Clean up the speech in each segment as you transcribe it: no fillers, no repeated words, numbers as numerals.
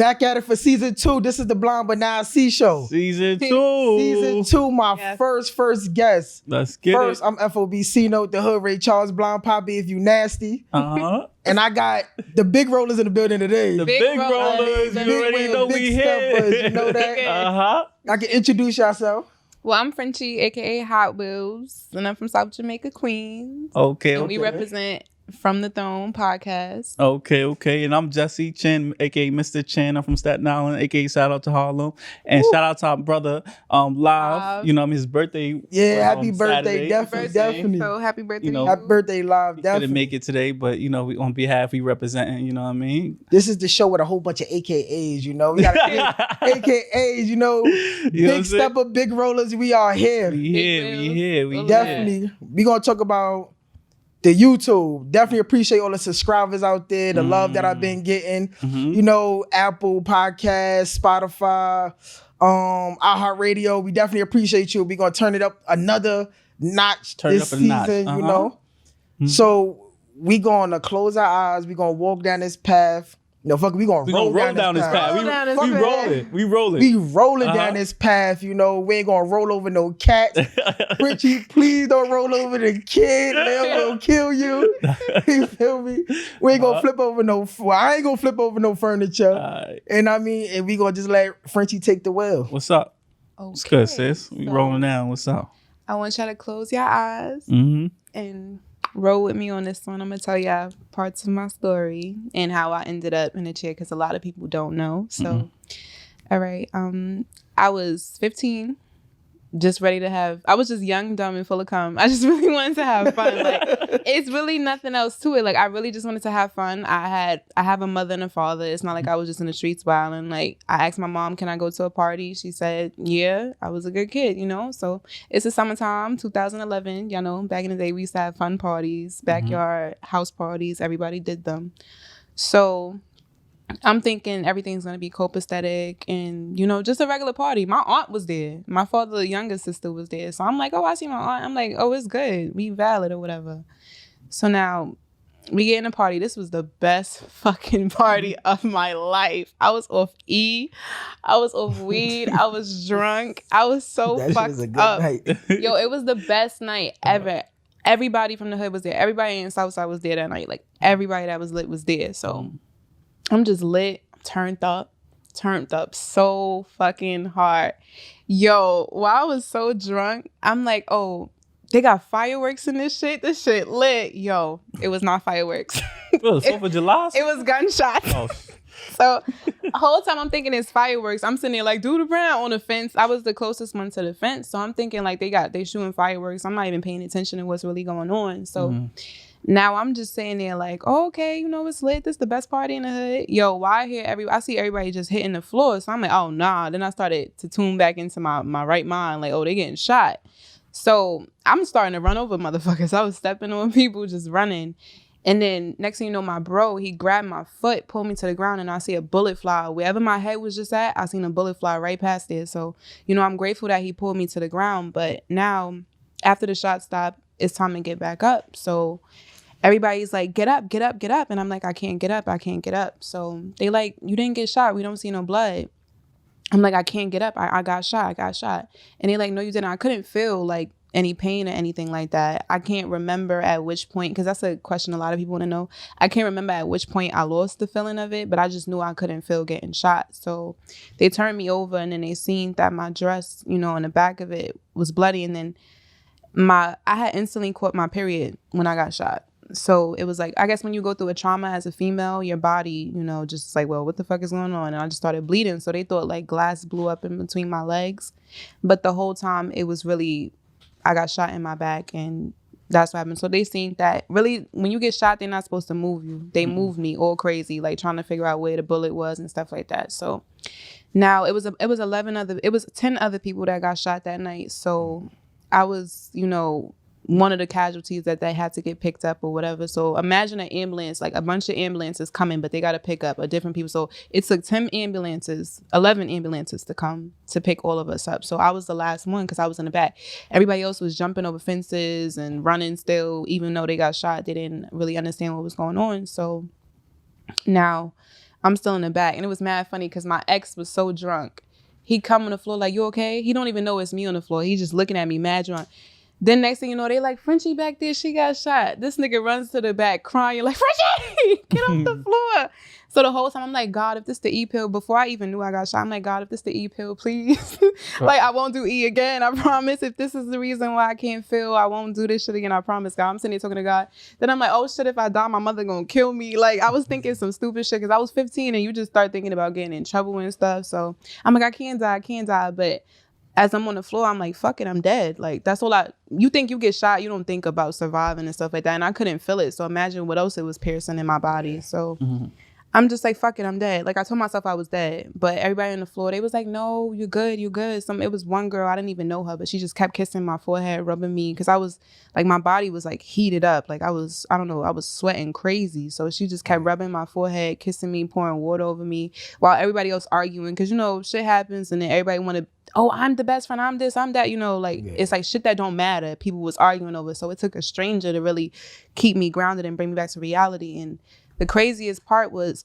Back at it for season 2. This is the Blind But Now I See show. Season 2. Season 2, my first guest. Let's get First, it. I'm FOB Cnote, the Hood Ray Charles, Blind Poppy if you nasty. Uh-huh. And I got the big rollers in the building today. The big rollers. You already know we here. You know that? Uh-huh. I can introduce yourself. Well, I'm Frenchy, a.k.a. Hot Wheels, and I'm from South Jamaica, Queens. Okay. And we represent From the Throne podcast. Okay. And I'm Jessie Chin, aka Mr. Chin. I'm from Staten Island, aka shout out to Harlem. And shout out to our brother, Live. You know, his birthday. Yeah, happy birthday. Saturday. Definitely. So happy birthday You know, to you. Happy birthday, Live. He Definitely. couldn't make it today, but you know, we on behalf we representing, you know what I mean? This is the show with a whole bunch of AKAs, you know. We got AKAs, you know. Big stepper, big rollers, we are here. We here. Definitely. We gonna talk about the YouTube. Definitely appreciate all the subscribers out there, the love that I've been getting. You know, Apple Podcasts, Spotify, iHeartRadio. We definitely appreciate you. We gonna turn it up another notch this season, you know. So we gonna close our eyes. We gonna walk down this path. No, fuck, we gonna roll down this path. We rolling. We rolling down this path, you know. We ain't gonna roll over no cats. Richie, please don't roll over the kid. They'll gonna kill you. You feel me? We ain't gonna flip over no. Well, I ain't gonna flip over no furniture. And I mean, and we gonna just let Frenchie take the wheel. What's up? Okay. It's good, sis. We rolling down. What's up? I want y'all to close your eyes and roll with me on this one. I'm going to tell y'all parts of my story and how I ended up in a chair because a lot of people don't know. So, all right. I was 15. Just ready to I was just young, dumb, and full of cum. I just really wanted to have fun. Like, it's really nothing else to it. Like, I really just wanted to have fun. I have a mother and a father. It's not like I was just in the streets wilding. Like, I asked my mom, can I go to a party? She said, yeah. I was a good kid, you know? So, it's the summertime, 2011. Y'all know, back in the day, we used to have fun parties, backyard house parties. Everybody did them. So, I'm thinking everything's going to be copacetic and, you know, just a regular party. My aunt was there. My father's younger sister was there. So I'm like, oh, I see my aunt. I'm like, oh, it's good. We valid or whatever. So now we get in a party. This was the best fucking party of my life. I was off E. I was off weed. I was drunk. I was so fucked up. Yo, it was the best night ever. Everybody from the hood was there. Everybody in Southside was there that night. Like, everybody that was lit was there. So I'm just lit, turned up so fucking hard. Yo, while I was so drunk, I'm like, oh, they got fireworks in this shit. This shit lit. Yo, it was not fireworks. It was 4th of July? It was gunshots. Oh. So the whole time I'm thinking it's fireworks. I'm sitting there like, do the brown on the fence. I was the closest one to the fence. So I'm thinking like they shooting fireworks. I'm not even paying attention to what's really going on. So now I'm just sitting there like, oh, okay, you know, it's lit. This is the best party in the hood. Yo, why I see everybody just hitting the floor. So I'm like, oh, nah. Then I started to tune back into my right mind. Like, oh, they getting shot. So I'm starting to run over motherfuckers. I was stepping on people, just running. And then next thing you know, my bro, he grabbed my foot, pulled me to the ground, and I see a bullet fly. Wherever my head was just at, I seen a bullet fly right past there. So, you know, I'm grateful that he pulled me to the ground. But now, after the shot stopped, it's time to get back up. So everybody's like, get up. And I'm like, I can't get up. So they like, you didn't get shot. We don't see no blood. I'm like, I can't get up. I got shot. And they like, no, you didn't. I couldn't feel like any pain or anything like that. I can't remember at which point, because that's a question a lot of people want to know. I can't remember at which point I lost the feeling of it, but I just knew I couldn't feel getting shot. So they turned me over and then they seen that my dress, you know, in the back of it was bloody. And then I had instantly caught my period when I got shot. So it was like, I guess when you go through a trauma as a female, your body, you know, just like, well, what the fuck is going on? And I just started bleeding. So they thought like glass blew up in between my legs. But the whole time it was really, I got shot in my back and that's what happened. So they seen that really when you get shot, they're not supposed to move you. They moved me all crazy, like trying to figure out where the bullet was and stuff like that. So now it was 10 other people that got shot that night. So I was, you know, one of the casualties that they had to get picked up or whatever. So imagine an ambulance, like a bunch of ambulances coming, but they got to pick up a different people. So it took 11 ambulances to come to pick all of us up. So I was the last one because I was in the back. Everybody else was jumping over fences and running still, even though they got shot. They didn't really understand what was going on. So now I'm still in the back. And it was mad funny because my ex was so drunk. He come on the floor like, you okay? He don't even know it's me on the floor. He's just looking at me mad drunk. Then next thing you know, they like, Frenchy back there, she got shot. This nigga runs to the back crying like, Frenchy, get off the floor. So the whole time I'm like, God, if this the E pill, before I even knew I got shot, I'm like, God, if this the E pill, please. Like, I won't do E again. I promise. If this is the reason why I can't feel, I won't do this shit again. I promise, God. I'm sitting there talking to God. Then I'm like, oh shit, if I die, my mother gonna kill me. Like, I was thinking some stupid shit because I was 15 and you just start thinking about getting in trouble and stuff. So I'm like, I can't die. But as I'm on the floor, I'm like, fuck it, I'm dead. Like, that's all you think you get shot, you don't think about surviving and stuff like that. And I couldn't feel it. So imagine what else it was piercing in my body. So I'm just like, fuck it, I'm dead. Like, I told myself I was dead. But everybody on the floor, they was like, no, you're good. It was one girl, I didn't even know her, but she just kept kissing my forehead, rubbing me. Because I was, like, my body was, like, heated up. Like, I was sweating crazy. So she just kept rubbing my forehead, kissing me, pouring water over me, while everybody else arguing. Because, shit happens, and then everybody want to, oh, I'm the best friend, I'm this, I'm that, It's like shit that don't matter. People was arguing over. So it took a stranger to really keep me grounded and bring me back to reality. And the craziest part was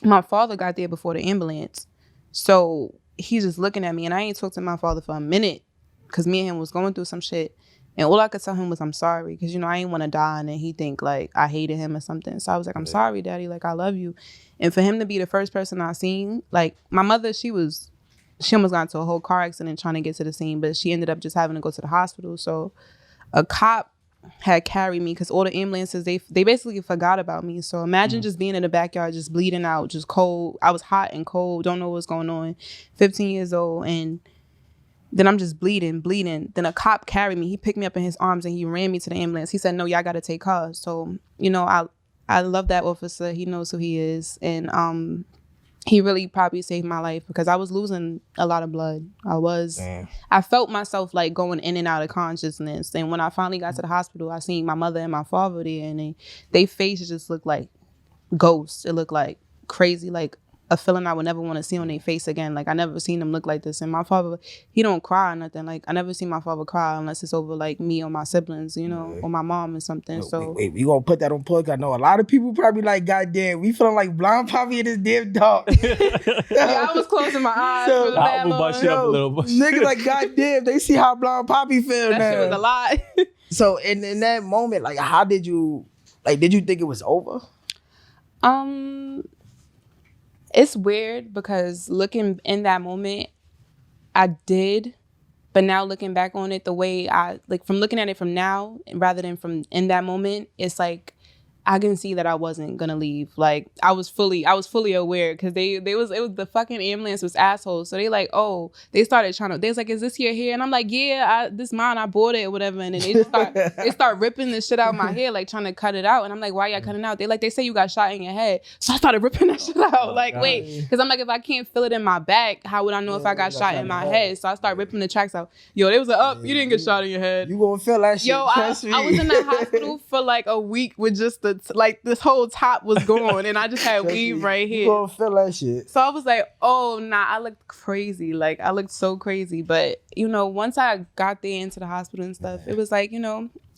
my father got there before the ambulance. So he's just looking at me, and I ain't talked to my father for a minute because me and him was going through some shit. And all I could tell him was, I'm sorry, because, I ain't want to die and then he think, like, I hated him or something. So I was like, I'm sorry, Daddy. Like, I love you. And for him to be the first person I seen, like, my mother, she almost got into a whole car accident trying to get to the scene, but she ended up just having to go to the hospital. So a cop had carried me because all the ambulances, they basically forgot about me. So imagine just being in the backyard, just bleeding out, just cold. I was hot and cold, don't know what's going on, 15 years old. And then I'm just bleeding. Then a cop carried me. He picked me up in his arms and he ran me to the ambulance. He said, no, y'all got to take her. So, I love that officer. He knows who he is. And he really probably saved my life because I was losing a lot of blood. I felt myself like going in and out of consciousness. And when I finally got to the hospital, I seen my mother and my father there, and they faces just looked like ghosts. It looked like crazy, like a feeling I would never want to see on their face again. Like, I never seen them look like this. And my father, he don't cry or nothing. Like, I never seen my father cry unless it's over like me or my siblings, or my mom or something. So wait, you gonna put that on plug? I know a lot of people probably like, goddamn, we feeling like blind Poppy in this damn dog. Yeah, I was closing my eyes. So, I will bust you up a little. Niggas like, goddamn, they see how blind Poppy feel now. That shit was a lot. So in that moment, like, how did you think it was over? It's weird because looking in that moment, I did, but now looking back on it, the way from looking at it from now rather than from in that moment, it's like I can see that I wasn't gonna leave. Like, I was fully aware because it was the fucking ambulance was assholes. So they like, oh, they started they was like, is this your hair? And I'm like, yeah, this mine, I bought it or whatever. And then they start ripping the shit out of my hair, like trying to cut it out. And I'm like, why y'all cutting out? They say you got shot in your head. So I started ripping that shit out. Wait, because I'm like, if I can't feel it in my back, how would I know if I got shot in my head? So I started ripping the tracks out. Yo, they was like, you didn't get shot in your head. You gonna feel that shit. Yo, I was in the hospital for like a week with just this whole top was gone and I just had weave right here. You gonna feel that shit. So I was like, oh, nah, I looked crazy. Like, I looked so crazy. But, once I got there into the hospital and stuff, it was like,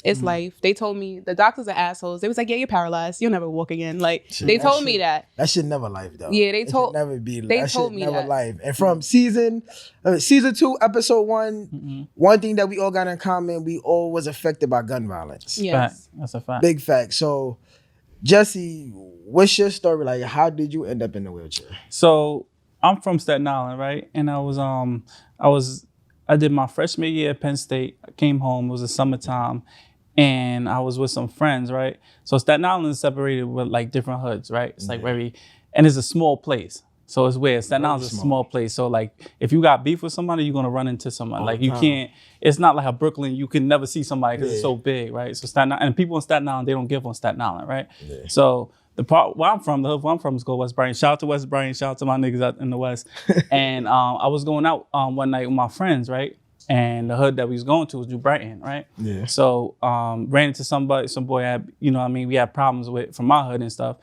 it's life. They told me, the doctors are assholes. They was like, yeah, you're paralyzed. You'll never walk again. Like, they told me that. That shit never life, though. Yeah, they told me never that. Life. And from season 2, episode 1, one thing that we all got in common, we all was affected by gun violence. Yes. Fact. That's a fact. Big fact. So, Jessie, what's your story? Like, how did you end up in the wheelchair? So I'm from Staten Island, right? And I did my freshman year at Penn State. I came home, it was the summertime, and I was with some friends, right? So Staten Island is separated with like different hoods, right? It's like and it's a small place. So it's weird. Staten Island's a small place. So like, if you got beef with somebody, you're gonna run into someone. Like, you can't. It's not like a Brooklyn. You can never see somebody because it's so big, right? So Staten Island, and people in Staten Island, they don't give on Staten Island, right? Yeah. So the part where I'm from, the hood where I'm from is called West Bryan. Shout out to West Bryan. Shout out to my niggas out in the West. And I was going out one night with my friends, right? And the hood that we was going to was New Brighton, right? Yeah. So ran into some boy had, we had problems with from my hood and stuff.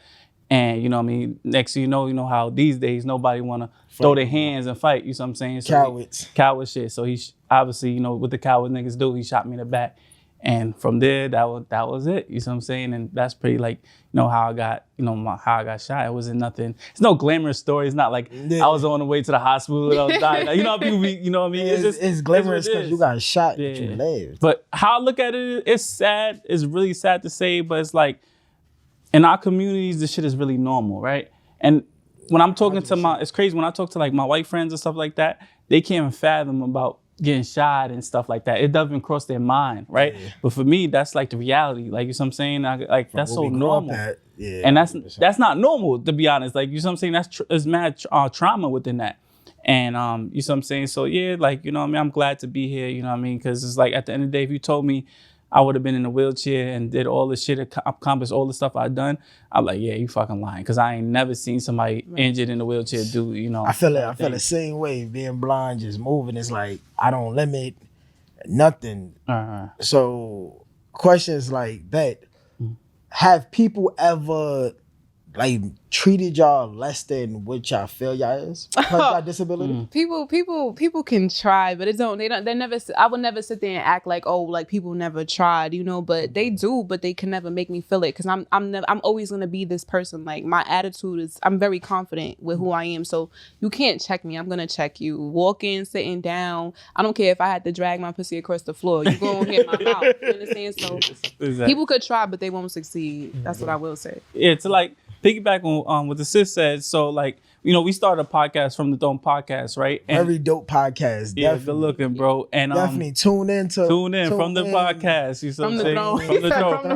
And next thing you know how these days nobody want to throw their hands and fight, you know what I'm saying? So Cowards. Coward shit. So he obviously, what the coward niggas do, he shot me in the back. And from there, that was it. You see what I'm saying? And that's pretty like, how I got, how I got shot. It wasn't nothing. It's no glamorous story. It's not like I was on the way to the hospital and I was dying. Like, how people be, you know what I mean? It's glamorous because you got shot, but you lived. But how I look at it, it's sad. It's really sad to say, but it's like, in our communities, this shit is really normal, right? And when I'm talking 100%. It's crazy, when I talk to like my white friends and stuff like that, they can't even fathom about getting shot and stuff like that. It doesn't even cross their mind, right? Yeah. But for me, that's like the reality. Like, you know what I'm saying? Like, that's so normal. Yeah, and that's not normal, to be honest. Like, you know what I'm saying? There's mad trauma within that. And you know what I'm saying? So yeah, like, you know what I mean? I'm glad to be here, you know what I mean? Because it's like, at the end of the day, if you told me I would have been in a wheelchair and did all the shit, accomplished all the stuff I've done, I'm like, yeah, you fucking lying. Because I ain't never seen somebody injured in a wheelchair do, I feel the same way. Being blind, just moving, it's like, I don't limit nothing. So questions like that, have people ever like treated y'all less than what y'all feel y'all is because y'all disability? People can try, but I would never sit there and act like, oh, like people never tried, but they do, but they can never make me feel it because I'm always gonna be this person. Like, my attitude is, I'm very confident with who I am, so you can't check me. I'm gonna check you. Walking, sitting down, I don't care if I had to drag my pussy across the floor. You gonna hit my mouth. You understand? So exactly. People could try, but they won't succeed. That's what I will say. Yeah, it's like piggyback on what the sis said. So like, we started a podcast from the Dome Podcast, right? And very dope podcast. Yeah, good looking, bro. And definitely tune in from the podcast. You know what I'm saying?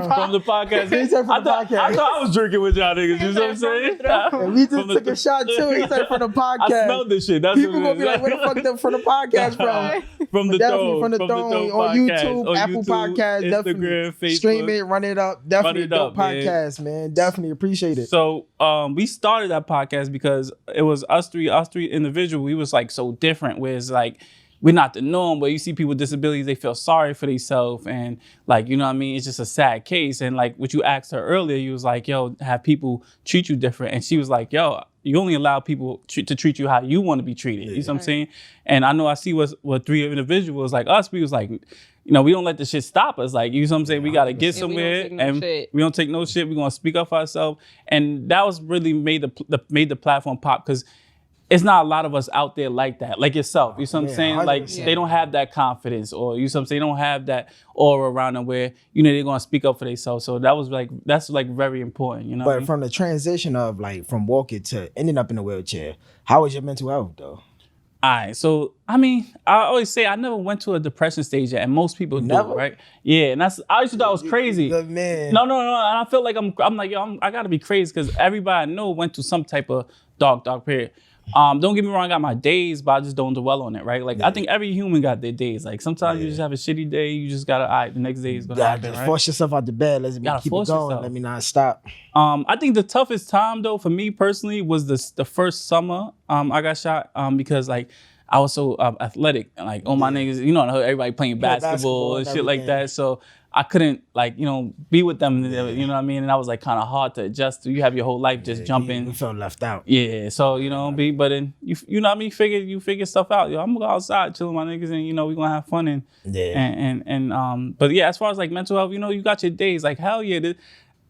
From the podcast. He said from the podcast. I thought I was drinking with y'all niggas. You know what I'm saying? And we just took a shot too. He said from the podcast. I smelled this shit. That's people gonna be like, where the fuck them from the podcast from? From the Dome. From the Dome on YouTube, Apple Podcast, definitely Facebook, stream it, run it up. Definitely a dope podcast, man. Definitely appreciate it. So we started that podcast because it was us three individuals. We was like so different, where it's like we're not the norm, but you see people with disabilities, they feel sorry for themselves, and like, you know what I mean, it's just a sad case. And like what you asked her earlier, you was like, yo, have people treat you different? And she was like, yo, you only allow people to treat you how you want to be treated. You know what I'm saying? And I know I see what three individuals like us, we was like, we don't let the shit stop us. Like, you know what I'm saying? We got to get somewhere, we don't take no shit. We're going to speak up for ourselves. And that was really made the platform pop, because it's not a lot of us out there like that, like yourself. You know what I'm saying? 100%. Like, they don't have that confidence, or you know what I'm saying? They don't have that aura around them where, they're going to speak up for themselves. So that's very important, But from the transition of like from walking to ending up in a wheelchair, how was your mental health though? All right, so I always say I never went to a depression stage yet, and most people do, right? Yeah, and I used to thought I was crazy. Good man. No, and I feel like I'm like, yo, I gotta be crazy, because everybody I know went to some type of dark period. Don't get me wrong, I got my days, but I just don't dwell on it, right? Like, I think every human got their days. Like, sometimes you just have a shitty day, you just gotta, the next day is gonna happen, just right? Force yourself out the bed, let me keep it going, let me not stop. I think the toughest time though for me personally was the first summer I got shot, because like I was so athletic, and like all my niggas, everybody playing basketball and shit like that. So I couldn't be with them, you know what I mean? And that was like kind of hard to adjust to. You have your whole life just jumping. You felt left out. Yeah, so but then you know what I mean? You figure stuff out. Yo, I'm gonna go outside, chill with my niggas, and we gonna have fun and but yeah, as far as like mental health, you got your days. Like, hell yeah,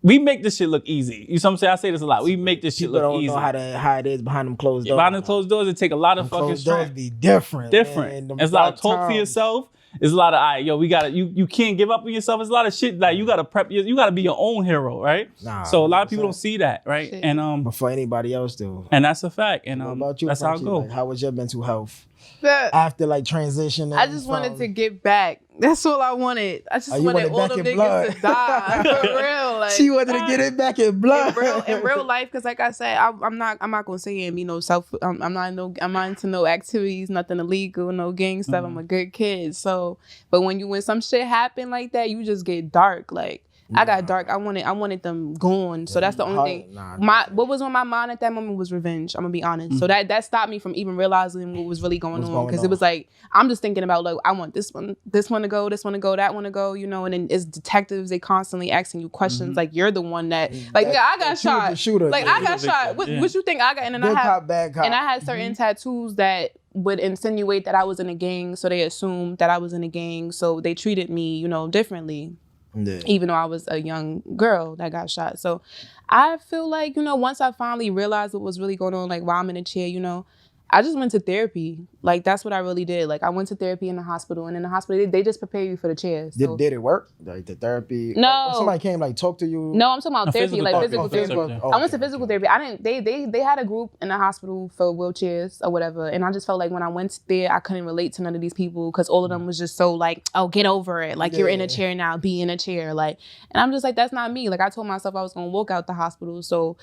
we make this shit look easy. You know what I'm saying? I say this a lot. We make this shit look easy. People don't know how it is behind them closed doors. Behind them closed doors, it take a lot of fucking strength. Doors be different. Man. It's a lot of talk for yourself. It's a lot of, we gotta, you can't give up on yourself. It's a lot of shit, like you gotta prep, you gotta be your own hero, right? So a lot of people don't see that, right? Shit. And before anybody else do. And that's a fact. And what about you, that's Frenchy? how it goes. Like, how was your mental health after like transitioning? I just wanted to get back. That's all I wanted. I just wanted all the niggas to die. For real. Like, she wanted to get it back in blood. In real life, because like I said, I'm not gonna say and be no I'm not into no activities, nothing illegal, no gang stuff. I'm a good kid. So, but when some shit happen like that, you just get dark. Like, I got dark. I wanted them gone. So that's the only thing. What was on my mind at that moment was revenge. I'm gonna be honest. So that stopped me from even realizing what was really going on, because it was like I'm just thinking about, like, I want this one to go, that one to go, you know. And then it's detectives. They constantly asking you questions, like you're the one that, like, I got shot. The shooter, like, I got shot. What you think I got? And then I had certain tattoos that would insinuate that I was in a gang, so they assumed that I was in a gang, so they treated me, you know, differently. Yeah. Even though I was a young girl that got shot. So I feel like, you know, once I finally realized what was really going on, like, while I'm in a chair, you know, I just went to therapy. Like, that's what I really did. Like, I went to therapy in the hospital, and in the hospital, they just prepare you for the chair. So. Did it work? Like, the therapy? No. Or somebody came, like, talk to you? No, I'm talking about therapy, like physical therapy. I went to physical therapy. I didn't, they had a group in the hospital for wheelchairs or whatever. And I just felt like when I went there, I couldn't relate to none of these people, because all of them was just so like, oh, get over it. Like, you're in a chair now, be in a chair. Like, and I'm just like, that's not me. Like, I told myself I was going to walk out the hospital. So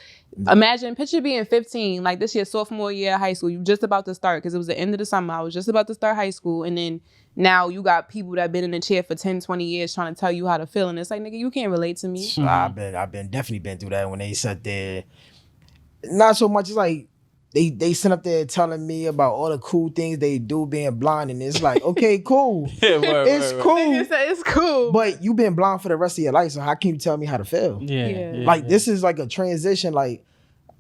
picture being 15, like this year, sophomore year of high school, you just about to start, because it was the end of the summer. I was just about to start high school, and then now you got people that been in the chair for 10, 20 years trying to tell you how to feel, and it's like, nigga, you can't relate to me. I've definitely been through that when they sat there. Not so much, it's like they sit up there telling me about all the cool things they do being blind, and it's like, okay, cool. It's cool. It's cool. But you've been blind for the rest of your life, so how can you tell me how to feel? This is like a transition. Like,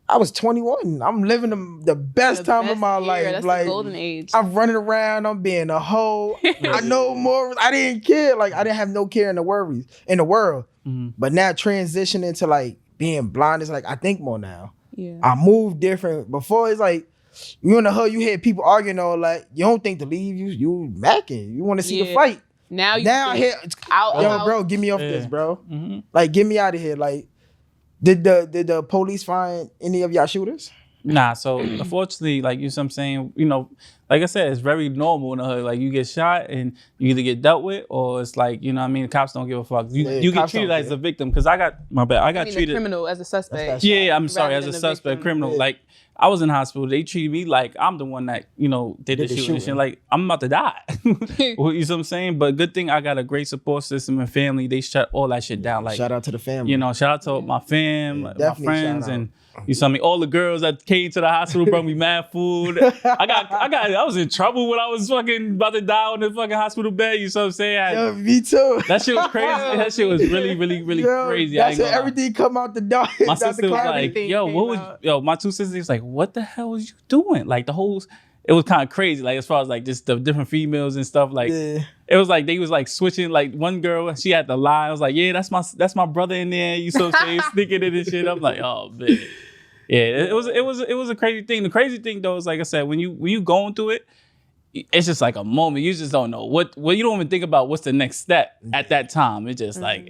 I was 21. I'm living the best time of my life. That's like, the golden age. I'm running around. I'm being a hoe. I know more. I didn't care. Like, I didn't have no care in the worries in the world. Mm-hmm. But now transitioning to like being blind is like, I think more now. Yeah. I move different. Before, it's like you in the hood, you hear people arguing all, like, you don't think to leave. You macking. You want to see the fight. Now I hear, bro, get me off this, bro. Mm-hmm. Like, get me out of here. Like, Did the police find any of y'all shooters? Nah, so unfortunately, like, you know what I'm saying, you know, like I said, it's very normal in the hood. Like, you get shot and you either get dealt with, or it's like, you know what I mean, the cops don't give a fuck. You get treated as a victim, because I got treated. A criminal as a suspect. Yeah, I'm sorry, as a suspect, criminal. Yeah. Like, I was in hospital. They treated me like I'm the one that, you know, did the shooting. Like, I'm about to die. You know what I'm saying? But good thing I got a great support system and family. They shut all that shit down. Like, shout out to the family. You know, shout out to my fam, my friends, and you saw me. All the girls that came to the hospital brought me mad food. I was in trouble when I was fucking about to die on the fucking hospital bed. You know what I'm saying? Yo, me too. That shit was crazy. That shit was really, really, really crazy. That's it. Everything come out the door. My sister was like, my two sisters was like, what the hell was you doing? Like, it was kind of crazy. Like, as far as like just the different females and stuff. Like, it was like they was like switching. Like, one girl, she had to lie. I was like, yeah, that's my brother in there. You know what I'm saying? Sneaking in and shit. I'm like, oh man. Yeah, it was a crazy thing. The crazy thing though is, like I said, when you going through it, it's just like a moment. You just don't know what you don't even think about what's the next step at that time. It's just like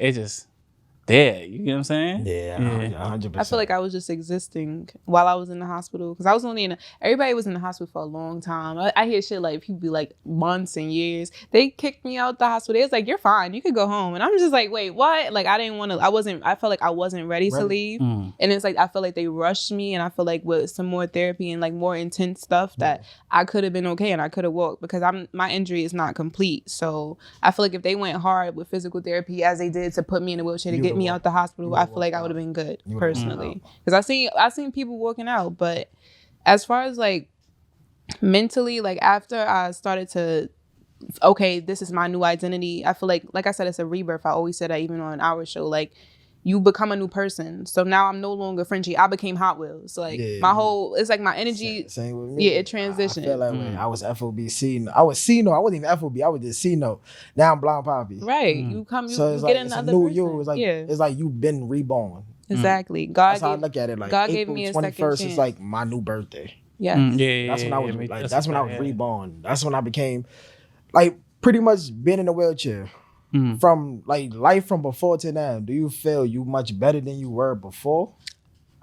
there. You get what I'm saying? Yeah, 100%. I feel like I was just existing while I was in the hospital, because I was only everybody was in the hospital for a long time. I hear shit like people be like months and years. They kicked me out the hospital. They was like, you're fine, you could go home. And I'm just like, wait, what? Like, I felt like I wasn't ready to leave. And it's like, I feel like they rushed me, and I feel like with some more therapy and like more intense stuff that I could have been okay and I could have walked, because my injury is not complete. So I feel like if they went hard with physical therapy as they did to put me in a wheelchair to get me out the hospital, I feel like I would have been good personally, because I seen people walking out. But as far as like mentally, like after I started to, okay, this is my new identity, I feel like I said, it's a rebirth. I always said that even on our show, like, you become a new person. So now I'm no longer Frenchy. I became Hot Wheels. Like, my whole, it's like my energy. Same with me. Yeah, it transitioned. I felt like when I was FOB C. I was C-Note. I wasn't even FOB. I was just C-Note. Now I'm Blind Poppy. Right. You so you like, get another it's a new person. you. It's like it's like you've been reborn. Exactly. That's how I look at it. Like, God April gave me a 21st second chance. is like my new birthday. Yeah. That's when I was that's when I was reborn. That's when I became like pretty much being in a wheelchair. From like life from before to now, do you feel you much better than you were before?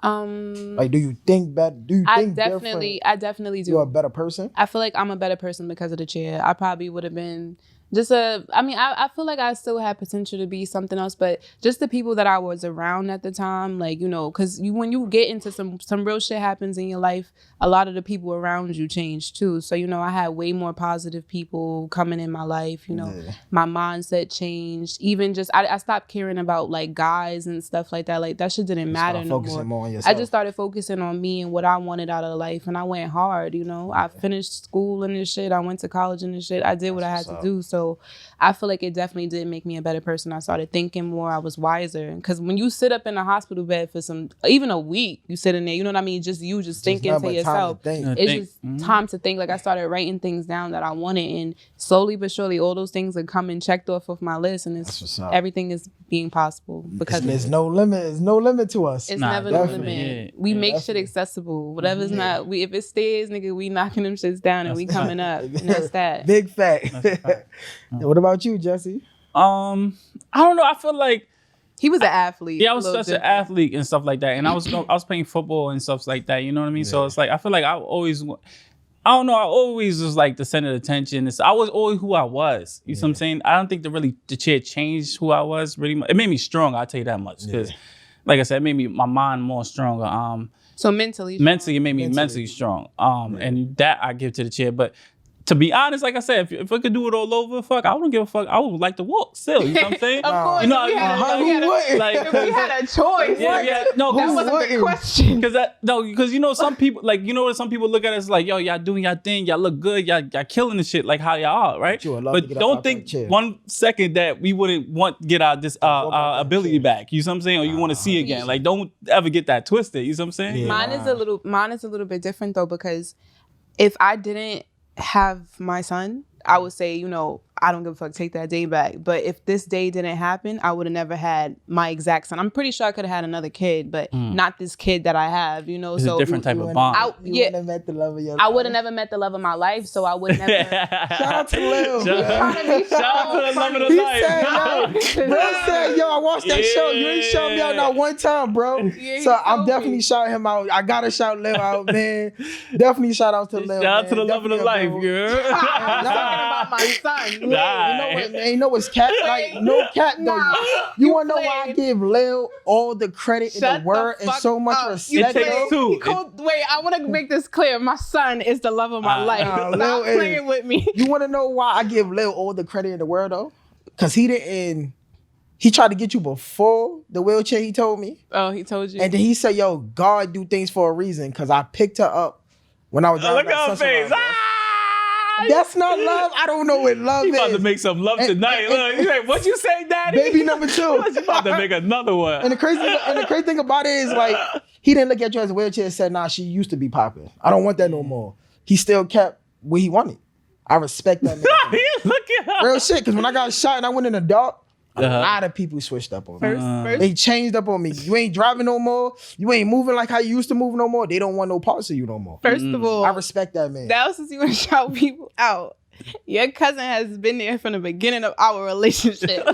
Like, do you think better? Do you think I definitely do. You're a better person? I feel like I'm a better person because of the chair. I probably would have been I feel like I still had potential to be something else, but just the people that I was around at the time, like, you know, because when you get into some real shit happens in your life, a lot of the people around you change too. So, you know, I had way more positive people coming in my life, you know, my mindset changed. Even just, I stopped caring about like guys and stuff like that. Like that shit didn't matter no more. I just started focusing on me and what I wanted out of life. And I went hard, you know, I finished school and this shit. I went to college and this shit. I did what I had to do. So I feel like it definitely did make me a better person. I started thinking more. I was wiser. Because when you sit up in a hospital bed for even a week, you sit in there, you know what I mean? Just thinking to yourself. It's just time to think. Like I started writing things down that I wanted, and slowly but surely all those things are coming checked off of my list, and everything is being possible because there's no limit. There's no limit to us. It's never no limit. Yeah. We make shit accessible. Whatever's not, if it stays, nigga, we knocking them shits down and we coming up. And that's that. Big fact. What about you, Jesse? I don't know. I feel like he was an athlete. Yeah, I was such an athlete and stuff like that. And I was playing football and stuff like that. You know what I mean? Yeah. So it's like, I feel like I always was like the center of attention. I was always who I was. You know what I'm saying? I don't think the chair changed who I was really much. It made me stronger, I'll tell you that much. Because like I said, it made my mind more stronger. So mentally, it made me mentally strong. And that I give to the chair. But to be honest, like I said, if I could do it all over, I wouldn't give a fuck. I would like to walk still. You know what I'm saying? Of course. You know, if we had a choice. That wasn't the question. Because you know, some people, like, you know, some people look at us like, yo, y'all doing y'all thing, y'all look good, y'all killing the shit like how y'all are, right? But don't think 1 second that we wouldn't want to get our ability back. You know what I'm saying? Or you want to see again. Like, don't ever get that twisted. You know what I'm saying? Yeah. Mine is a little bit different though, because if I didn't have my son, I would say, you know, I don't give a fuck, take that day back. But if this day didn't happen, I would have never had my exact son. I'm pretty sure I could have had another kid, but not this kid that I have, you know. It's a different type of bond. You wouldn't have met the love of your life. I would have never met the love of my life, so I would never. Shout out to Lil. Shout out to the love of the life. Bro said, yo, I watched that show. You ain't showed me out not one time, bro. Yeah, so I'm definitely shouting him out. I gotta shout Lil out, man. Definitely shout out to Lil. Shout out to the love of the life, girl. I'm talking about my son. You know what's cat? Like, no cat though. You wanna know why I give Lil all the credit in the world and so much respect? It takes two. Wait, I want to make this clear. My son is the love of my life. Stop playing with me. You wanna know why I give Lil all the credit in the world though? Because he tried to get you before the wheelchair, he told me. Oh, he told you? And then he said, yo, God do things for a reason, because I picked her up when I was driving. Look at her face. That's not love. I don't know what love is. You about to make some love tonight. Look, he's like, what you say, daddy? Baby number 2. You about to make another one. And the crazy thing about it is, like, he didn't look at you as a wheelchair and said, nah, she used to be popping. I don't want that no more. He still kept what he wanted. I respect that man. Look at her. Real shit, because when I got shot and I went in the dark, a lot of people switched up on me. They changed up on me. You ain't driving no more. You ain't moving like how you used to move no more. They don't want no parts of you no more. First of all, I respect that man. That was you want to shout people out. Your cousin has been there from the beginning of our relationship.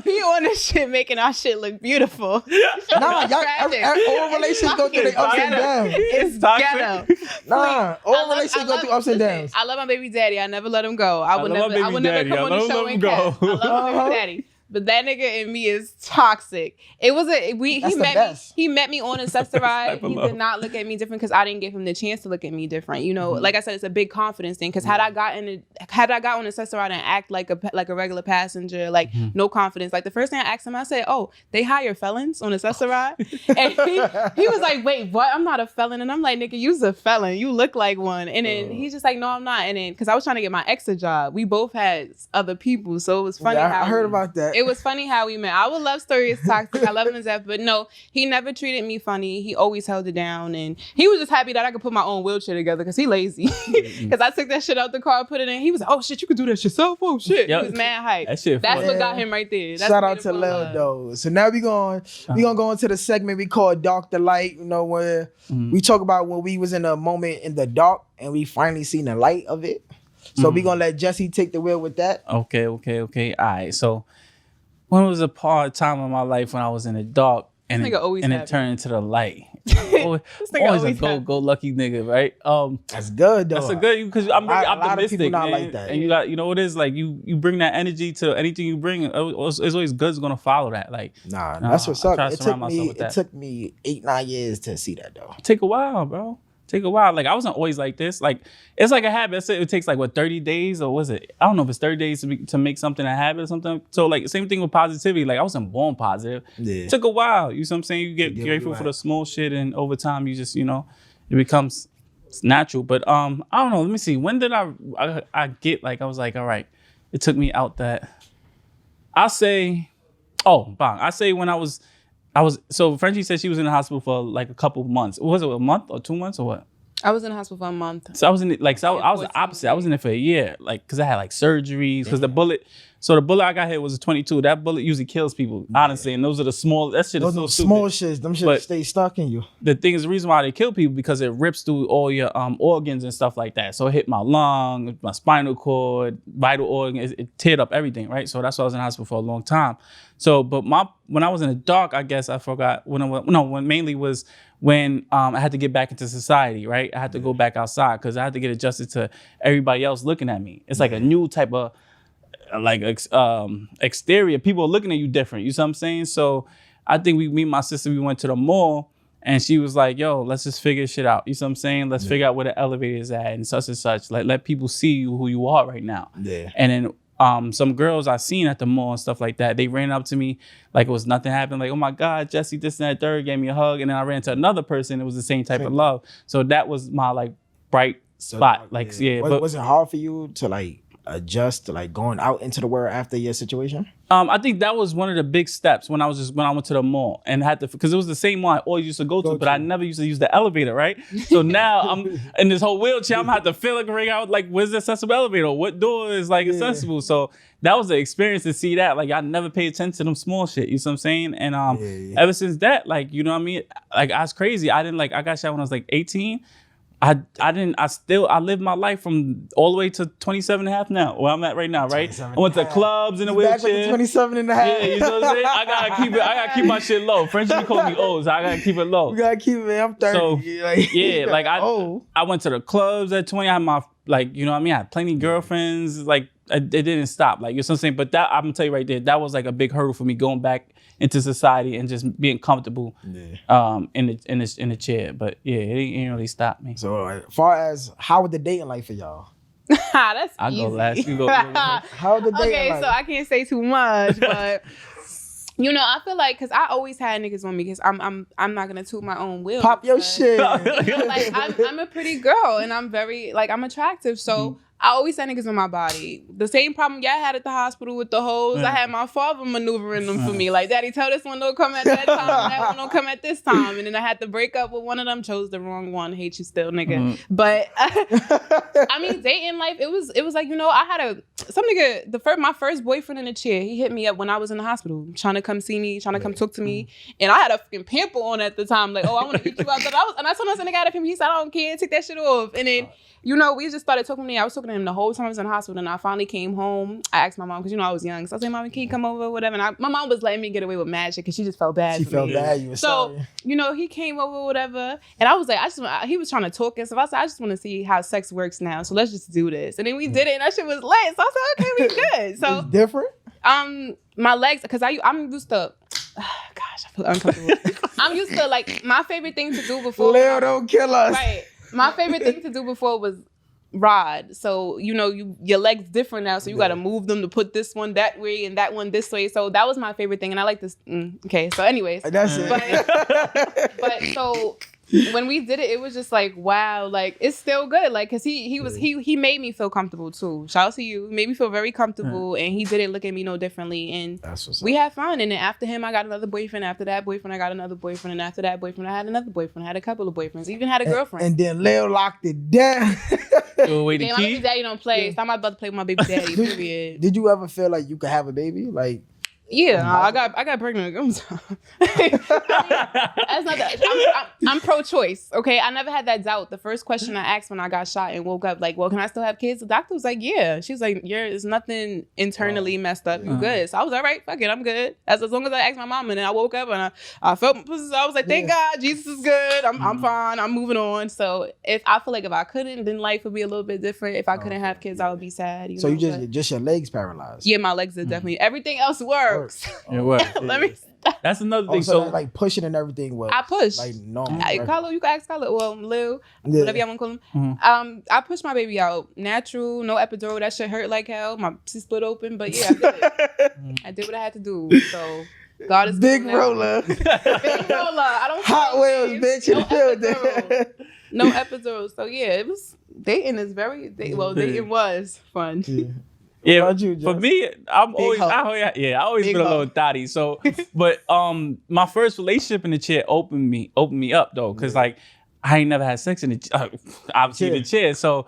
He on this shit making our shit look beautiful. Nah, all relationships go through their ups and downs. It's ghetto. Nah, all relationships go through ups and downs. I love my baby daddy. I never let him go. I would never come on the show and cap. I love my baby daddy. But that nigga in me is toxic. He met me on Accessoride. He did not look at me different because I didn't give him the chance to look at me different. You know, like I said, it's a big confidence thing. Because had I got on Accessoride and act like a regular passenger, like no confidence. Like the first thing I asked him, I said, "Oh, they hire felons on Accessoride?" And he was like, "Wait, what? I'm not a felon." And I'm like, "Nigga, you's a felon. You look like one." And then he's just like, "No, I'm not." And then because I was trying to get my ex a job, we both had other people, so it was funny. I heard about that. It was funny how we met. Our love story is toxic. I love him to death, but no, he never treated me funny. He always held it down, and he was just happy that I could put my own wheelchair together because he lazy. Because I took that shit out the car, put it in. He was like, "Oh shit, you could do that yourself." Oh shit, he was mad hype. That's what got him right there. Shout out to Lil though. So now we gonna go into the segment we call Dark the Light. You know, where we talk about when we was in a moment in the dark and we finally seen the light of it. So we gonna let Jesse take the wheel with that. Okay. All right. So when was a part of time in my life when I was in the dark and it turned into the light? Always a go lucky nigga, right? That's good though. That's a good because I'm very optimistic. A lot of people not like that. And you got, you know, what it is like you bring that energy to anything you bring. It's always good's gonna follow that. Like, that's what's up. It took me 8-9 years to see that though. Take a while, bro. Take a while. Like, I wasn't always like this. Like, it's like a habit. It takes like 30 days or was it? I don't know if it's 30 days to make something a habit or something. So like same thing with positivity. Like, I wasn't born positive. Yeah. It took a while. You know what I'm saying? You get grateful for the small shit, and over time you just, you know, it becomes natural. But I don't know. Let me see. When did I get like, I was like, all right, it took me out that. I say when I was so Frenchy said she was in the hospital for like a couple of months. Was it a month or 2 months or what? I was in the hospital for a month. So I was in it, like, I was the opposite. I was in it for a year, like, because I had like surgeries. Because the bullet I got hit was a 22. That bullet usually kills people, honestly. And those are the small. That shit is so stupid. Small shits. Them shit stay stuck in you. The thing is, the reason why they kill people because it rips through all your organs and stuff like that. So it hit my lung, my spinal cord, vital organs. It teared up everything, right? So that's why I was in the hospital for a long time. So, but when I was in the dark, I guess I forgot when mainly was when I had to get back into society, right? I had to go back outside because I had to get adjusted to everybody else looking at me. It's like a new type of like exterior. People are looking at you different. You see what I'm saying? So I think me and my sister, we went to the mall and she was like, yo, let's just figure shit out. You see what I'm saying? Let's figure out where the elevator is at and such. Like, let people see you who you are right now. Yeah. And then some girls I seen at the mall and stuff like that, they ran up to me like it was nothing happened. Like, oh my God, Jessie, this and that, third, gave me a hug. And then I ran to another person. It was the same type of love. So that was my like bright spot. Like, yeah. But was it hard for you to like adjust to like going out into the world after your situation? I think that was one of the big steps when I went to the mall and had to, because it was the same one I always used to go to, but I never used to use the elevator, right? So now I'm in this whole wheelchair. I'm gonna have to figure out like where's the accessible elevator? What door is like accessible? So that was the experience to see that. Like, I never paid attention to them small shit. You know what I'm saying? And ever since that, like, you know what I mean? Like, I was crazy. I got shot when I was like 18. I lived my life from all the way to 27 and a half now, where I'm at right now, right? I went to clubs in a wheelchair. Back like 27 and a half. Yeah, you know what I'm saying? I gotta keep my shit low. Frenchy call me old, so I gotta keep it low. You gotta keep it, I'm 30. So, I went to the clubs at 20. I had my, like, you know what I mean? I had plenty of girlfriends. Like, it didn't stop. Like, you know what I'm saying? But that, I'm gonna tell you right there, that was like a big hurdle for me going back into society and just being comfortable in the chair. But yeah, it ain't really stopped me. So as far as how was the dating life for y'all? That's I'll easy. go last. You go. How the dating life? So I can't say too much, but you know, I feel like because I always had niggas on me because I'm not gonna toot my own wheel. Pop your shit. Like I'm a pretty girl and I'm very like I'm attractive, so I always had niggas on my body. The same problem y'all had at the hospital with the hoes. I had my father maneuvering them for me. Like, Daddy, tell this one don't come at that time, and that one don't come at this time. And then I had to break up with one of them. Chose the wrong one. Hate you still, nigga. But I mean, dating life. It was like, you know, I had some nigga. My first boyfriend in the chair. He hit me up when I was in the hospital, trying to come see me, trying to come talk to me. And I had a fucking pimple on at the time. Like, oh, I want to get you out. And I told him, I got a pimple. He said, I don't care. Take that shit off. And then, you know, we just started talking to me. I was talking to him the whole time I was in the hospital, and I finally came home. I asked my mom, because, you know, I was young. So I was like, Mommy, can you come over or whatever? And my mom was letting me get away with mad shit because she just felt bad for me. She felt bad. You were sorry. You know, he came over or whatever. And I was like, he was trying to talk and stuff. I said, I just want to see how sex works now. So let's just do this. And then we did it, and that shit was lit. So I said, okay, we good. So it's different? My legs, because I'm used to... gosh, I feel uncomfortable. I'm used to, like, my favorite thing to do before... Leo, don't kill us. Right. My favorite thing to do before was rod. So, you know, your legs different now, so you got to move them to put this one that way and that one this way. So that was my favorite thing, and I like this. Okay, so anyways. That's it. But so... when we did it, it was just like, wow, like it's still good. Like, cause he made me feel comfortable too. Shout out to you. He made me feel very comfortable, and he didn't look at me no differently. And we had fun. And then after him, I got another boyfriend. After that boyfriend, I got another boyfriend. And after that boyfriend, I had another boyfriend. I had a couple of boyfriends. Even had a girlfriend. And then Leo locked it down. Damn, my baby daddy don't play. So I'm about to play with my baby daddy. Period. Did you ever feel like you could have a baby? Like, Yeah, I got pregnant. I'm sorry. That's not that. I'm pro-choice. Okay, I never had that doubt. The first question I asked when I got shot and woke up, like, well, can I still have kids? The doctor was like, yeah. She's like, there's nothing internally messed up. You good? So I was all right. Fuck it, I'm good. As long as I asked my mom, and then I woke up and I felt my pussy. So I was like, thank God, Jesus is good. I'm fine. I'm moving on. So if I feel like if I couldn't, then life would be a little bit different. If I couldn't have kids, I would be sad. So you just your legs paralyzed. Yeah, my legs are definitely. Everything else works. It works. Let me. That's another thing. So like pushing and everything was. I push. Like normal. Carlo, you can ask Carlo. Well, Lil, whatever y'all want to call him. I pushed my baby out natural, no epidural. That shit hurt like hell. My pussy split open, but yeah, I did it. I did what I had to do. So God is big roller. Big roller. I don't. Hot Wheels, bitch. No epidural. No epidural. So yeah, it was dating is very. Dating was fun. Yeah, you, for me, I always been a little thotty. So, but my first relationship in the chair opened me up though, cause like I ain't never had sex in the obviously the chair. So,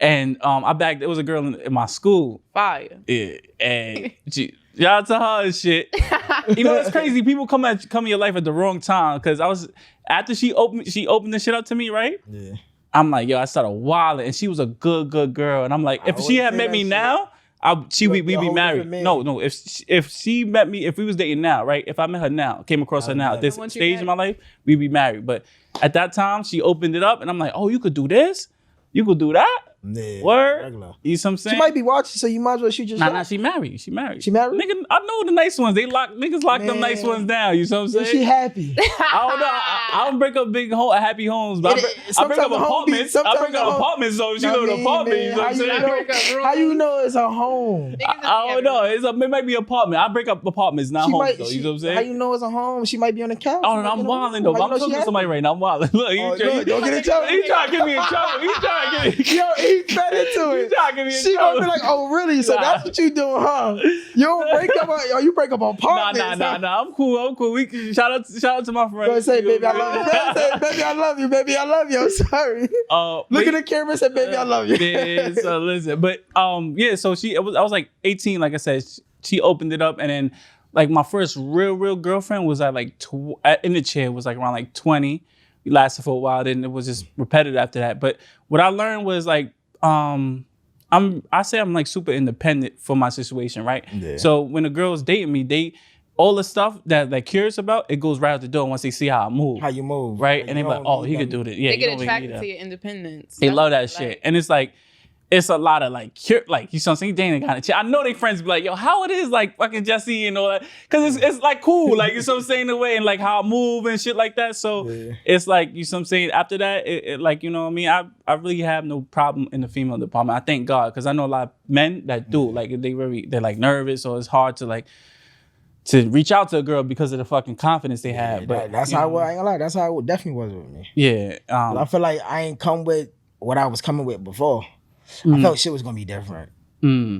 and it was a girl in my school. Fire. Yeah, and shout out to her and shit. You know, it's crazy. People come in your life at the wrong time, cause after she opened the shit up to me, right? Yeah. I'm like, yo, I started wilding, and she was a good girl, and I'm like, if she had met me now. We'd be married. No. If she met me, if we was dating now, right? If I met her now, came across her now at this stage in my life, we'd be married. But at that time, she opened it up, and I'm like, oh, you could do this, you could do that. Yeah, word. Regular. You know what I'm saying? She might be watching, so you might as well shoot your shot. Nah, she married. She married? Nigga, I know the nice ones. Niggas lock them nice ones down. You know what I'm saying? She happy. I don't know. I don't break up happy homes, but I break up apartments. I break up apartments, so she live in an apartment. You know what I'm saying? How you know it's a home? I don't know. It might be an apartment. I break up apartments, not homes, though. You know what I'm saying? How you know it's a home? She might be on the couch. Oh, no, I'm wilding, though. I'm talking to somebody right now. I'm wilding. Look, don't get in trouble. He trying to get me in trouble. He trying to get me. Yo, he fed into it. She gonna be like, oh really? So that's what you doing, huh? You don't break up, you break up apartments. Nah. I'm cool. We can shout out to my friend. Go say, baby, I love you. Say, baby, I love you. Baby, I love you. I'm sorry. Look at the camera and say, baby, I love you. Yeah, so listen, but yeah. So I was like 18. Like I said, she opened it up, and then like my first real girlfriend was at like in the chair was like around like 20. We lasted for a while, then it was just repetitive after that. But what I learned was like. I'm like super independent for my situation, right? Yeah. So when a girl's dating me, all the stuff that they're curious about, it goes right out the door once they see how I move. How you move. Right? And they're like, oh, he could do this. Yeah, they get attracted to your independence. They love that shit. And it's like, it's a lot of like you know what I'm saying, dating kind of shit. I know they friends be like, yo, how it is like fucking Jessie and all that. Cause it's like cool, like you know what I'm saying, the way and like how I move and shit like that. So it's like, you know what I'm saying, after that, it like, you know what I mean? I really have no problem in the female department. I thank God, cause I know a lot of men that do, like they're like nervous, or it's hard to like to reach out to a girl because of the fucking confidence they have. But that's how I ain't gonna lie, that's how it definitely was with me. Yeah. I feel like I ain't come with what I was coming with before. I felt shit was gonna be different.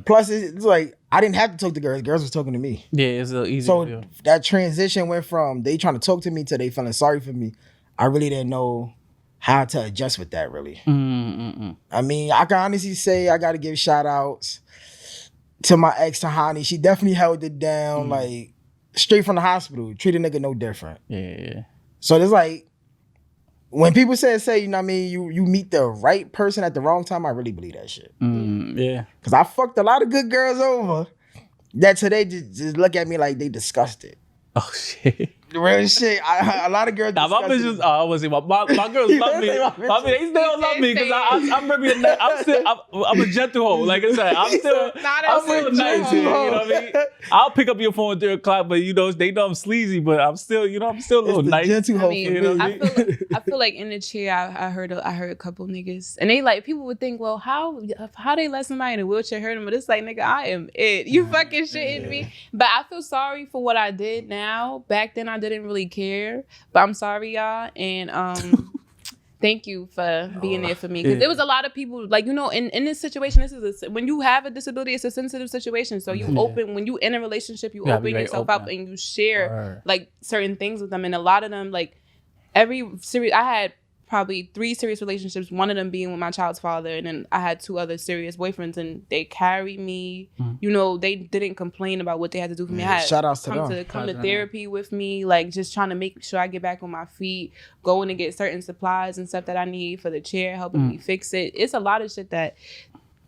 Plus, it's like I didn't have to talk to girls. Girls was talking to me. Yeah, it's a little easy. So that transition went from they trying to talk to me to they feeling sorry for me. I really didn't know how to adjust with that. Really. I mean, I can honestly say I got to give shout outs to my ex Tahani. She definitely held it down, like straight from the hospital. Treat a nigga no different. Yeah. So there's like. When people say, you know what I mean, you meet the right person at the wrong time, I really believe that shit. Yeah. Because I fucked a lot of good girls over that today just look at me like they disgusted. Oh, shit. Real shit. A lot of girls. Nah, my bitches. I was say my girls love me. They still love me because I'm a gentle hoe. Like I said, I'm still nice. You know what I mean? I'll pick up your phone at 3:00, but you know they know I'm sleazy, but I'm still a little nice. Gentle hoe. I feel like in the chair, I heard a couple niggas, and they like people would think, well, how they let somebody in a wheelchair hurt them? But it's like, nigga, I am it. You fucking shitting me. But I feel sorry for what I did now. Back then, I didn't really care, but I'm sorry, y'all, and thank you for being there for me, because there was a lot of people like, you know, in this situation, when you have a disability, it's a sensitive situation, so you open when you in a relationship, you open yourself up and you share like certain things with them, and a lot of them, like every series I had probably 3 serious relationships, one of them being with my child's father, and then I had 2 other serious boyfriends, and they carried me. You know, they didn't complain about what they had to do for me. I had shout outs to them. Come to therapy with me, like just trying to make sure I get back on my feet, going to get certain supplies and stuff that I need for the chair, helping me fix it. It's a lot of shit that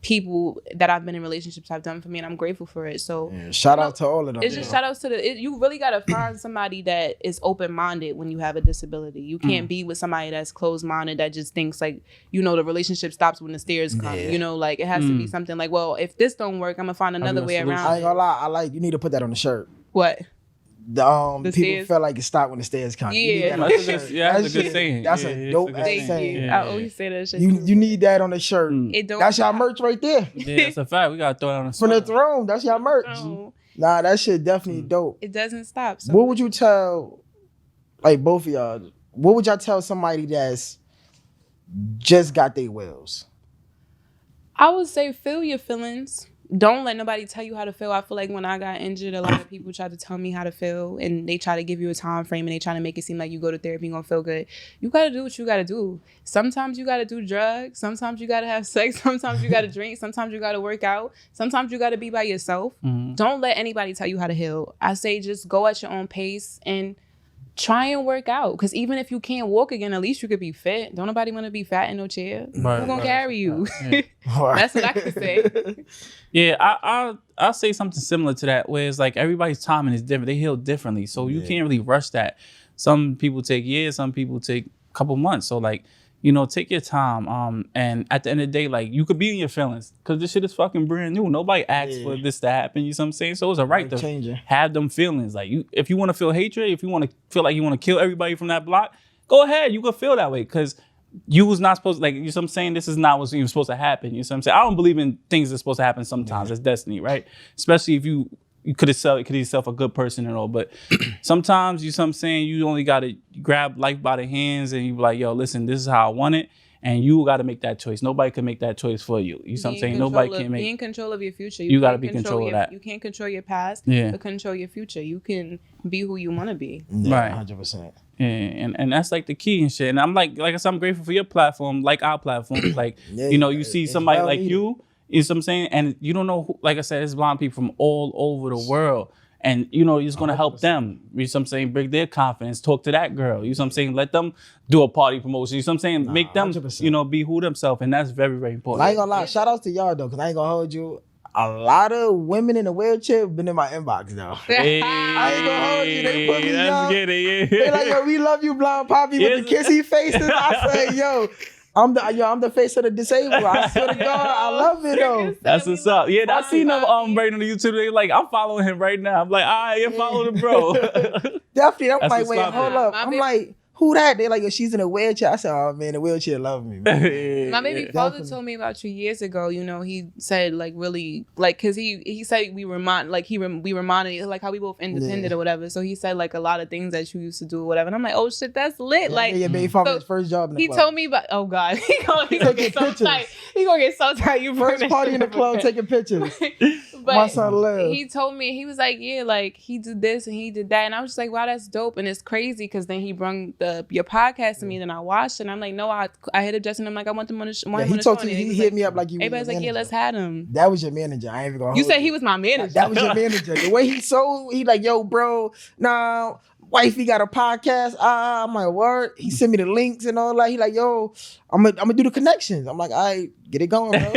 people that I've been in relationships have done for me, and I'm grateful for it. So shout out to all of them. It's just shout outs to you really gotta find somebody that is open minded when you have a disability. You can't be with somebody that's closed minded that just thinks like, you know, the relationship stops when the stairs come. You know, like it has to be something like, well, if this don't work, I'm gonna find another way around. I ain't gonna lie, you need to put that on the shirt. What? The people stairs? feel like it stopped when the stairs come. Yeah, that's a good saying. That's a dope ass saying. Yeah. I always say that shit. You need that on the shirt. That's y'all merch right there. Yeah, that's a fact. We gotta throw that on the From the throne. That's y'all merch. Oh. Nah, that shit definitely dope. It doesn't stop. So. What would you tell, like both of y'all? What would y'all tell somebody that's just got their wheels? I would say feel your feelings. Don't let nobody tell you how to feel. I feel like when I got injured, a lot of people tried to tell me how to feel, and they try to give you a time frame, and they try to make it seem like you go to therapy, you're gonna feel good. You gotta do what you gotta do. Sometimes you gotta do drugs. Sometimes you gotta have sex. Sometimes you gotta drink. Sometimes you gotta work out. Sometimes you gotta be by yourself. Don't let anybody tell you how to heal. I say just go at your own pace and try and work out, because even if you can't walk again, at least you could be fit. Don't nobody want to be fat in no chair. Who's gonna carry you? That's what I could say. Yeah, I'll say something similar to that, where it's like everybody's timing is different. They heal differently, so you can't really rush that. Some people take years, some people take a couple months. So like, you know, take your time. And at the end of the day, like, you could be in your feelings, because this shit is fucking brand new. Nobody asked for this to happen. You know what I'm saying? So it's a right to have them feelings. Like, if you want to feel hatred, if you want to feel like you want to kill everybody from that block, go ahead. You could feel that way, because you was not supposed to, like, you know what I'm saying? This is not what's even supposed to happen. You know what I'm saying? I don't believe in things that's supposed to happen sometimes. It's destiny, right? Especially if you could have yourself a good person and all, but sometimes, you know what I'm saying, you only got to grab life by the hands and you be like, yo, listen, this is how I want it. And you got to make that choice. Nobody can make that choice for you. You know what I'm saying? Nobody can make. Be in control of your future. You got to be in control of that. You can't control your past, but control your future. You can be who you want to be. Yeah, right. 100%. Yeah, and that's like the key and shit. And I'm like I said, I'm grateful for your platform, like our platform. Like, you know, you see somebody like you know what I'm saying? And you don't know who, like I said, it's blind people from all over the world. And, you know, you're just going to help them. You know what I'm saying? Bring their confidence. Talk to that girl. You know what I'm saying? Let them do a party promotion. You know what I'm saying? Make them, 100%. You know, be who themselves. And that's very, very important. I ain't going to lie. Shout outs to y'all, though, because I ain't going to hold you. A lot of women in a wheelchair have been in my inbox, though. Hey, I ain't going to hold you. They put me up. Yeah. They like, yo, we love you, Blind Poppy, with the kissy faces. I say, yo. I'm the face of the disabled. I swear to God, I love it though. That's what's up. Yeah, I seen them right on the YouTube. They like, I'm following him right now. I'm like, all right, you follow the bro. Definitely. I'm like, wait, hold up. I'm like, who that? They like, yo, she's in a wheelchair. I said, oh man, the wheelchair love me, man. My baby father told me about 2 years ago. You know, he said like really like, cause he said we reminded like how we both independent or whatever. So he said like a lot of things that you used to do or whatever. And I'm like, oh shit, that's lit. Like, yeah, baby father, his first job in the club. He told me about. Oh God, he gonna get so tight. He gonna get so tight. You first party in the club taking pictures. But my son live. He told me, he was like, yeah, like he did this and he did that, and I was just like, wow, that's dope. And it's crazy because then he brung your podcast to me, and I watched it, and I'm like, no, I hit up Justin. I'm like, I want them on the show. He talked to you. He hit me up like you. Everybody's like, yeah, let's have him. That was your manager. I ain't even gonna. You said he was my manager. That was your manager. The way he like, yo, bro, nah. Wifey got a podcast. I'm like, what? He sent me the links and all that. He like, yo, I'm gonna do the connections. I'm like, all right, get it going, bro.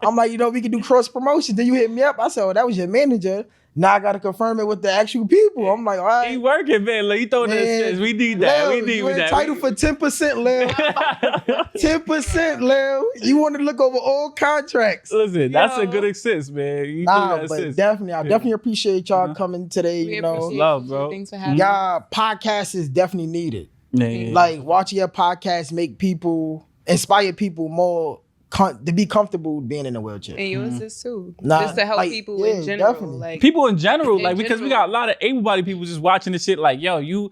I'm like, you know, we can do cross promotion. Then you hit me up. I said, oh, that was your manager. Now I gotta confirm it with the actual people. I'm like, all right. He working, man. Like, you throwing that shit. We need that. Lil, we need that. Title for 10%, Lil. 10%, Lil. You want to look over all contracts. Listen, that's a good assist, man. But definitely, I definitely appreciate y'all coming today. We you know, love, bro. Thanks for having y'all podcast is definitely needed. Yeah. Like watching your podcast make people inspire people more to be comfortable being in a wheelchair. And yours is too. Nah, just to help like, people yeah, in general. definitely. Like People in general, In like because we general. got a lot of able-bodied people just watching this shit. Like, yo, y'all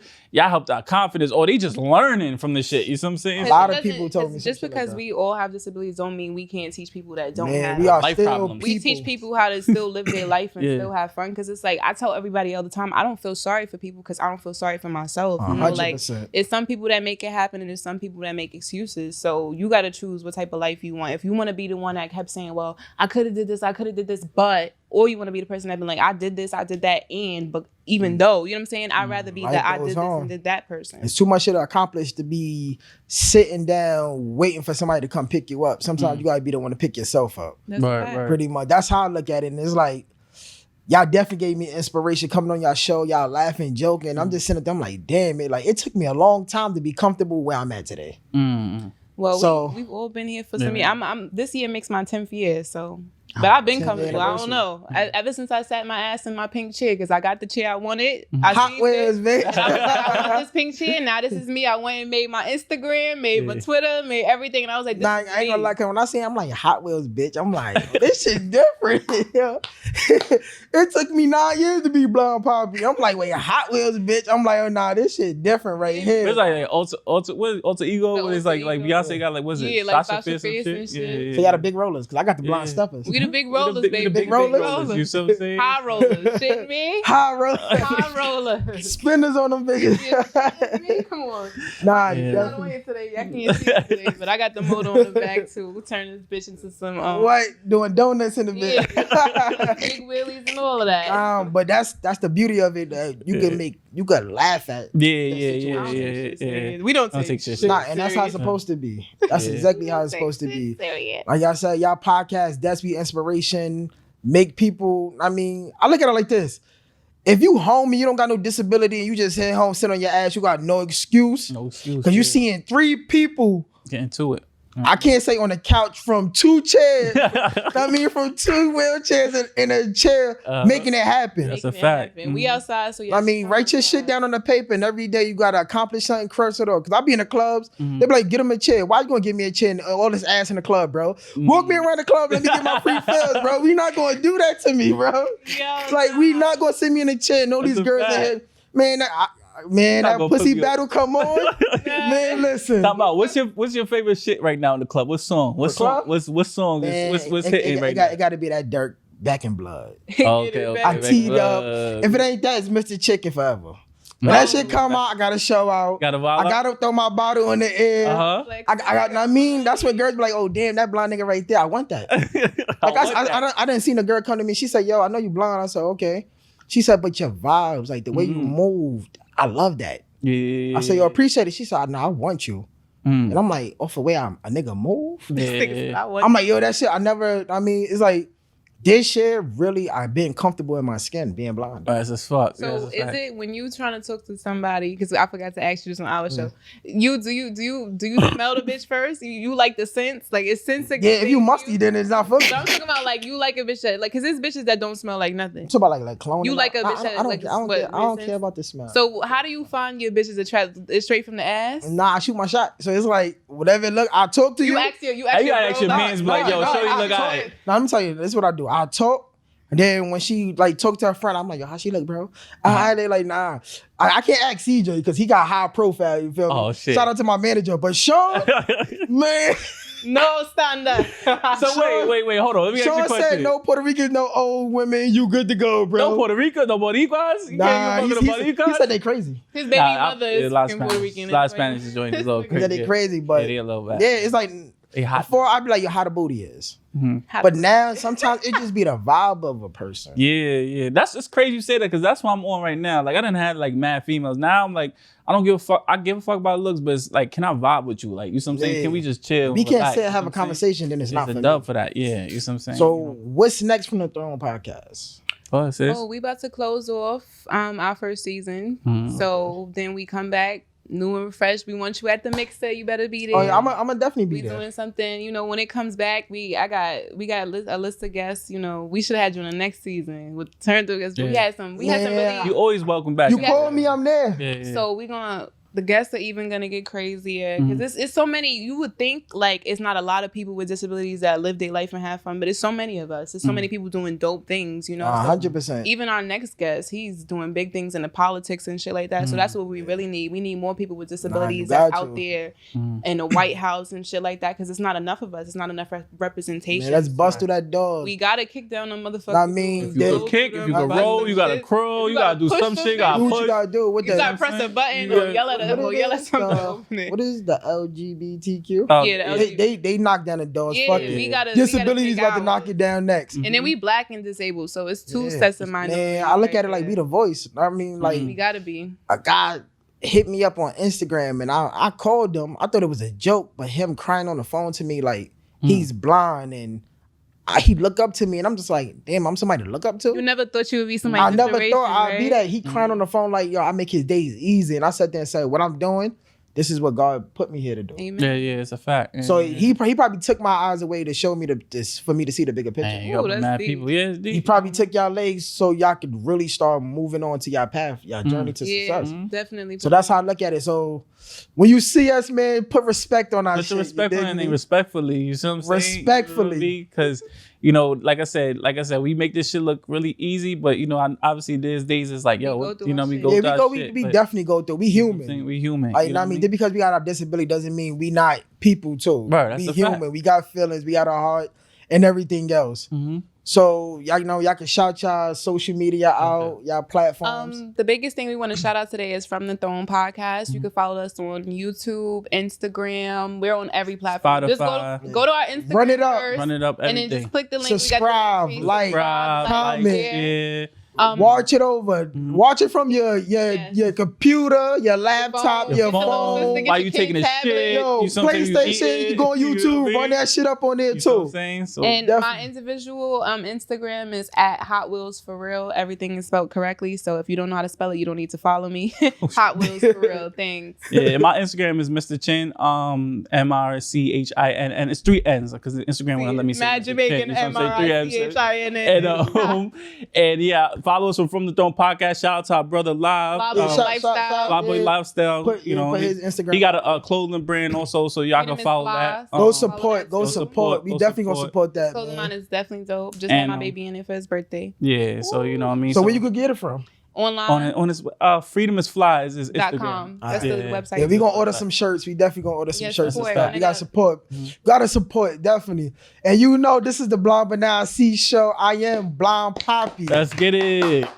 helped our confidence, or they just learning from the shit. You see what I'm saying? A lot It of people doesn't- told me it's some just shit like because that. we all have disabilities don't mean we can't teach people that don't Man, have. we are life still problems. We teach people how to still live their life and Yeah. still have fun. Because it's like I tell everybody all the time, I don't feel sorry for people because I don't feel sorry for myself. You know, like 100%. it's some people that make it happen and there's some people that make excuses. So you got to choose what type of life you want. If you want to be the one that kept saying, "Well, I could have did this, but," or you want to be the person that been like, "I did this, I did that, and," but even though, you know what I'm saying? I'd rather be Life that I goes did this on. and did that person. It's too much shit to accomplish to be sitting down waiting for somebody to come pick you up. Sometimes you gotta be the one to pick yourself up. That's Right, a fact. right. Pretty much. That's how I look at it. And it's like, y'all definitely gave me inspiration coming on y'all show, y'all laughing, joking. I'm just sitting there, I'm like, damn it. Like, it took me a long time to be comfortable where I'm at today. Mm. Well, So- we've all been here for some Yeah. years. I'm this year makes my 10th year, so. But I've been 10th comfortable. I don't anniversary. know. Ever since I sat my ass in my pink chair, because I got the chair I wanted. I Hot seen Wheels, it. bitch. I want this pink chair. Now this is me. I went and made my Instagram, made my Yeah. Twitter, made everything, and I was like, this Nah, is I ain't gonna me. lie, 'cause when I say I'm like Hot Wheels, bitch, I'm like, this shit different. Yeah. It took me 9 years to be blonde poppy. I'm like, wait, Hot Wheels, bitch. I'm like, oh nah, this shit different right here. It's like alter ego. The What is alter like ego. Beyonce got like what's it? Yeah, like Sasha Sasha Fierce and Fierce shit. and shit. So y'all the big rollers, because I got the blonde Yeah. stuffers. We the big We rollers, the baby. big rollers. You see what I'm saying? High rollers. Shit me. High rollers. High rollers. Spinners on them bitches. Shit me. Come on. Nah, Yeah. Not definitely. away today. I can't see it today, but I got the motor on the back too. We'll turn this bitch into some What? Doing donuts in the yeah, bitch. big wheelies and all of that. But that's the beauty of it. You can laugh at. Yeah. We don't Don't take take shit shit. Nah, and that's how it's serious. supposed to be. That's Yeah. exactly how it's Take supposed to shit be. serious. Like y'all said, y'all podcast, that's be inspiration, make people. I mean, I look at it like this. If you home and you don't got no disability and you just sit home, sit on your ass, you got no excuse. No excuse. Because you seeing 3 people, Get into it. I can't say on the couch from 2 chairs. I mean, from 2 wheelchairs in a chair, making it happen. That's a Making it fact. happen. We outside, so I mean, write your shit down on the paper, and every day you gotta accomplish something, crush it up. Cause I be in the clubs, they be like, get him a chair. Why you gonna give me a chair and all this ass in the club, bro? Walk me around the club, let me get my free fills, bro. We not gonna do that to me, bro. Like, we not gonna sit me in a chair and all That's these a girls in fact. here. Man, Not that gonna pussy put you- battle come on. Man, listen. Talk about what's your favorite shit right now in the club? What song? What song? club? What song Man, is what's it- hitting it, right it got, now? It gotta be that Dirk Back in Blood. Okay. I Back teed up. Blood. If it ain't that, it's Mr. Chicken forever. When that shit come out, I gotta show out. Gotta vibe I up? gotta throw my bottle in the air. I mean, that's what girls be like, oh, damn, that blonde nigga right there. I want that. Like, I didn't see a girl come to me. She said, yo, I know you blonde. I said, okay. She said, but your vibes, like the way you moved, I love that. Yeah. I said, yo, appreciate it. She said, no, I want you. Mm. And I'm like, off the way a nigga move? Yeah. I'm like, yo, that shit, it's like, this shit really, I've been comfortable in my skin being blonde. That's as fuck. So is it when you trying to talk to somebody? Because I forgot to ask you this on our show. Do you smell the bitch first? You like the scents? Like it's scents. Yeah, if you musty, then it's not for me. So I'm talking about like you like a bitch that like because there's bitches that don't smell like nothing. It's about like cloning. You like a bitch that like I don't care about the smell. So how do you find your bitches attractive? It's straight from the ass. Nah, I shoot my shot. So it's like whatever it look, I talk to you. You ask your You gotta ask your girl, mans, be like, yo, show you look alright. Now let me tell you, this is what I do. I talk, and then when she like talk to her friend, I'm like, yo, how she look, bro? They like, nah. I can't ask CJ because he got high profile. You feel me? Oh, shit. Shout out to my manager, but Sean, man, No standard. So wait, hold on. Let me ask you a Sean question. said no Puerto Ricans, no old women. You good to go, bro? No Puerto Rico, no Boricuas? You Nah, can't even fuck with the he Boricuas? said they crazy. His baby mother is a lot of fucking Puerto Spanish. Rican. A lot of Spanish is joining. It's a little He crazy. said they crazy, but Yeah, they a little bad. yeah, it's like They hot. before I'd be like, yo, how the booty is. How But the- now sometimes it just be the vibe of a person. Yeah. It's crazy you say that because that's what I'm on right now. Like I done had like mad females. Now I'm like, I don't give a fuck. I give a fuck about looks, but it's like, can I vibe with you? Like, you know what I'm saying? Yeah. Can we just chill? We can't relax, sit and you know have a what I'm saying? conversation, then it's not It's for a me. dub for that. Yeah, you know what I'm saying? So you know? what's next from the Throne podcast? Oh, sis. Oh, we about to close off our first season. Mhm. So then we come back new and fresh. We want you at the mixer. You better be there. Oh yeah, I'm gonna definitely be we there. doing something, when it comes back, we got a list of guests. We should have had you in the next season with turn through. We Yeah. had some Yeah. really. You always welcome back. You call me, I'm there. Yeah. So we gonna The guests are even gonna get crazier because it's so many. You would think like it's not a lot of people with disabilities that live their life and have fun, but it's so many of us. There's so many people doing dope things, you know. 100%. Even our next guest, he's doing big things in the politics and shit like that. So that's what we really need. We need more people with disabilities that's out there in the White House and shit like that because it's not enough of us. It's not enough representation. Man, let's bust through that door. We gotta kick down them motherfuckers. I mean, if you can kick, if you can roll, you gotta curl, you gotta do some shit. You gotta do what push. you gotta do. What You gotta press a button or yell at something. What is the LGBTQ? Yeah, they knock down the doors. Yeah, fuck we it. gotta Disabilities we gotta about to knock it down next. And then we black and disabled, so it's two sets of minorities. Man, I look at it like we the voice. I mean, like we gotta be. A guy hit me up on Instagram and I called him. I thought it was a joke, but him crying on the phone to me like he's blind and he look up to me and I'm just like, damn, I'm somebody to look up to. You never thought you would be somebody. I never thought I'd be that. He crying on the phone like, yo, I make his days easy. And I sat there and said, what I'm doing, this is what God put me here to do. Amen. Yeah, it's a fact. Yeah, So he probably took my eyes away to show me for me to see the bigger picture. Man, you got mad people. Yeah, it's deep. He probably took y'all legs so y'all could really start moving on to y'all path, y'all journey to success. Definitely. So that's how I look at it. So when you see us, man, put respect on our shit. Put the respect on it, respectfully. You see what I'm saying? Respectfully. Because, you know, like I said, we make this shit look really easy, but, you know, obviously there's days it's like, yo, you know, we go through our shit. We definitely go through. We human. We human. Like, you know what I mean? Just because we got our disability doesn't mean we not people too. Right, that's we a human. fact. We got feelings. We got our heart and everything else. So y'all know y'all can shout y'all social media out, y'all platforms. The biggest thing we want to shout out today is From the Throne podcast. You can follow us on YouTube, Instagram. We're on every platform. Spotify. Just go to our Instagram. Run it up. first, Run it up every and then day. just click the link. Subscribe, we got like, comment. Yeah. Watch it over. Watch it from your computer, your laptop, your phone. While you taking a shit, Yo, PlayStation, you go on YouTube, run that shit up on there You know what too. I'm saying? So And my individual Instagram is at Hot Wheels for Real. Everything is spelled correctly. So if you don't know how to spell it, you don't need to follow me. Hot Wheels for Real. Thanks. yeah, my Instagram is Mr. Chin, MRCHIN, and it's 3 N's because Instagram won't let me say Mad Mr. Jamaican Chin, you know what I'm saying? 3 M's. MRICHIN. And yeah, follow us from the Throne Podcast. Shout out to our brother Live. Lifestyle. Live Boy Lifestyle. Put his Instagram. He got a clothing brand also, so y'all can follow that. Go support. We definitely gonna support that. Clothing Man. line is definitely dope. Just And, had my baby in it for his birthday. Yeah, so you know what I mean. So where you could get it from? Online. on his Freedom is Fly is his Instagram. .com. That's the website. Yeah, we gonna order some shirts. We definitely gonna order some shirts and support, stuff. We gotta support. Gotta support, definitely. And you know this is the Blonde Banana C show. I am Blonde Poppy. Let's get it.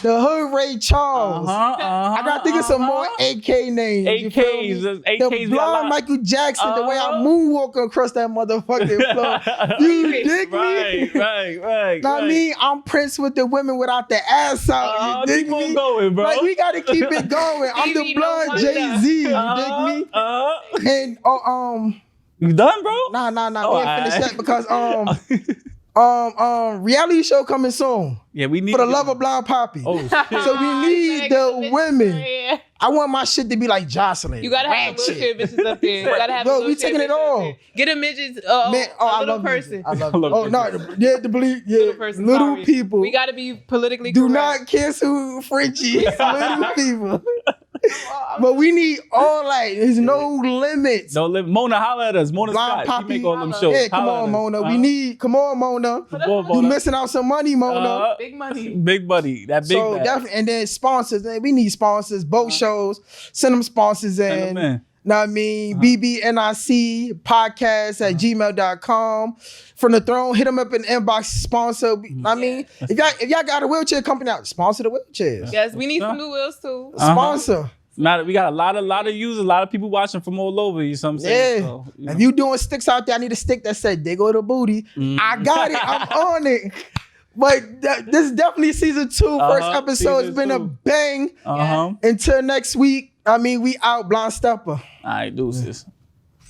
The Hood Ray Charles. I gotta think of some more AK names. You feel me? AKs. The Blonde Michael Jackson, the way I moonwalk across that motherfucking floor. You dig me? Right. Know what I mean? I'm Prince with the women without the ass out. You dig Keep on me? going, bro. Like we gotta keep it going. I'm the blonde Jay-Z. You dig me? And you done, bro? Nah. Oh, We ain't finished that because reality show coming soon. Yeah, we need For the love of Blonde Poppy. Oh shit. So we need the women. I want my shit to be like Jocelyn. You gotta have the wheelchair bitches up there. You gotta have Bro, we taking it all. Get a midget, Man, a I little love person. I love it. Oh no, Little person, little sorry. people. We gotta be politically Do correct. not cancel Frenchy. Little people. But we need all there's no limits. No limit. Mona, holla at us. Mona Blonde Scott. Poppy, She make all them shows. Yeah, come on, Mona. Come on, Mona. You missing out some money, Mona. Big money. Big buddy. That big So bag. definitely, and then sponsors. We need sponsors. Both shows. Send them sponsors in. Send them in. Know what I mean? BBNIC podcast at gmail.com. From the Throne, hit them up in the inbox. Sponsor. I mean, if y'all got a wheelchair company out, sponsor the wheelchairs. Yes, we need some new wheels too. Sponsor. We got a lot of users, a lot of people watching from all over. You know what I'm saying? Yeah. So, If you doing sticks out there, I need a stick that said "They go to booty." I got it. I'm on it. But this is definitely season 2. First episode has been a bang. Until next week. I mean, we out, Blonde Stepper. All right, deuces.